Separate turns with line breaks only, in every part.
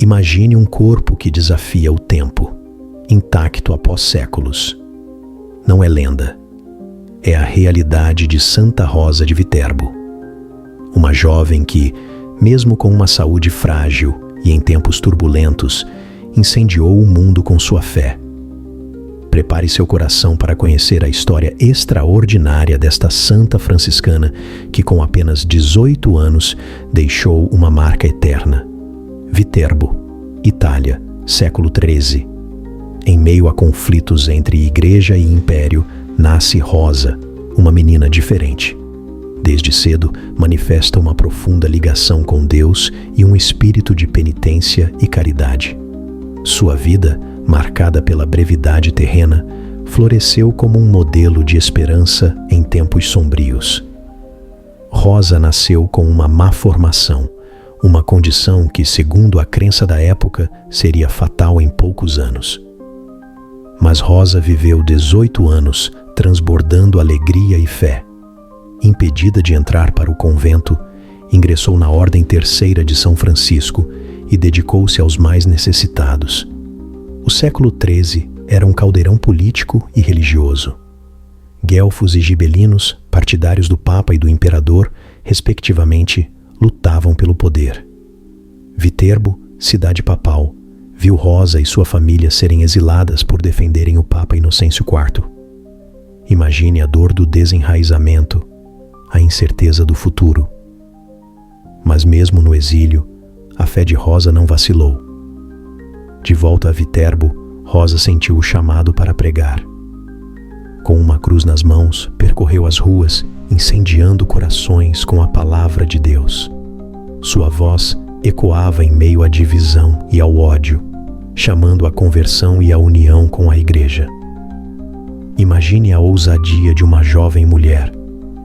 Imagine um corpo que desafia o tempo, intacto após séculos. Não é lenda. É a realidade de Santa Rosa de Viterbo. Uma jovem que, mesmo com uma saúde frágil e em tempos turbulentos, incendiou o mundo com sua fé. Prepare seu coração para conhecer a história extraordinária desta santa franciscana que, com apenas 18 anos, deixou uma marca eterna. Viterbo, Itália, século XIII. Em meio a conflitos entre igreja e império, nasce Rosa, uma menina diferente. Desde cedo, manifesta uma profunda ligação com Deus e um espírito de penitência e caridade. Sua vida, marcada pela brevidade terrena, floresceu como um modelo de esperança em tempos sombrios. Rosa nasceu com uma má formação, uma condição que, segundo a crença da época, seria fatal em poucos anos. Mas Rosa viveu 18 anos transbordando alegria e fé. Impedida de entrar para o convento, ingressou na Ordem Terceira de São Francisco e dedicou-se aos mais necessitados. O século XIII era um caldeirão político e religioso. Guelfos e gibelinos, partidários do Papa e do Imperador, respectivamente, lutavam pelo poder. Viterbo, cidade papal, viu Rosa e sua família serem exiladas por defenderem o Papa Inocêncio IV. Imagine a dor do desenraizamento, a incerteza do futuro. Mas mesmo no exílio, a fé de Rosa não vacilou. De volta a Viterbo, Rosa sentiu o chamado para pregar. Com uma cruz nas mãos, percorreu as ruas, incendiando corações com a palavra de Deus. Sua voz ecoava em meio à divisão e ao ódio, chamando à conversão e à união com a igreja. Imagine a ousadia de uma jovem mulher,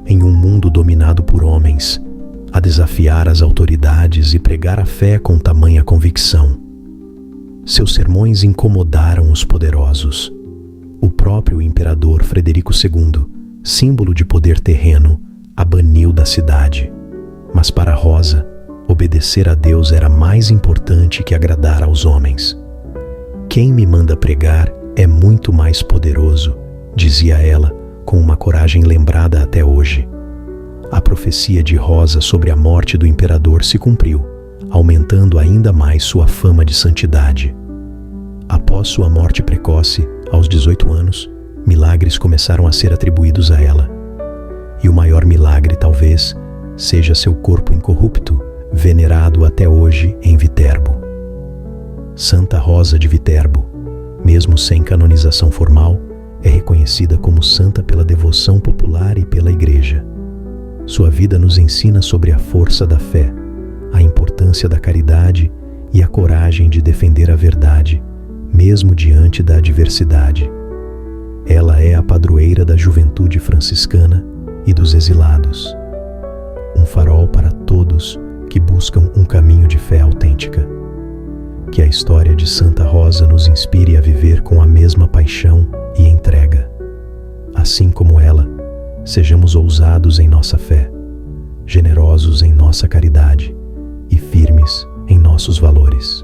em um mundo dominado por homens, a desafiar as autoridades e pregar a fé com tamanha convicção. Seus sermões incomodaram os poderosos. O próprio imperador Frederico II, símbolo de poder terreno, a baniu da cidade. Mas para Rosa, obedecer a Deus era mais importante que agradar aos homens. Quem me manda pregar é muito mais poderoso, dizia ela, com uma coragem lembrada até hoje. A profecia de Rosa sobre a morte do imperador se cumpriu, aumentando ainda mais sua fama de santidade. Após sua morte precoce, aos 18 anos, milagres começaram a ser atribuídos a ela. E o maior milagre, talvez, seja seu corpo incorrupto, venerado até hoje em Viterbo. Santa Rosa de Viterbo, mesmo sem canonização formal, é reconhecida como santa pela devoção popular e pela Igreja. Sua vida nos ensina sobre a força da fé, a importância da caridade e a coragem de defender a verdade, mesmo diante da adversidade. Ela é a padroeira da juventude franciscana e dos exilados. Um farol para todos que buscam um caminho de fé autêntica. Que a história de Santa Rosa nos inspire a viver com a mesma paixão e entrega. Assim como ela, sejamos ousados em nossa fé, generosos em nossa caridade e firmes em nossos valores.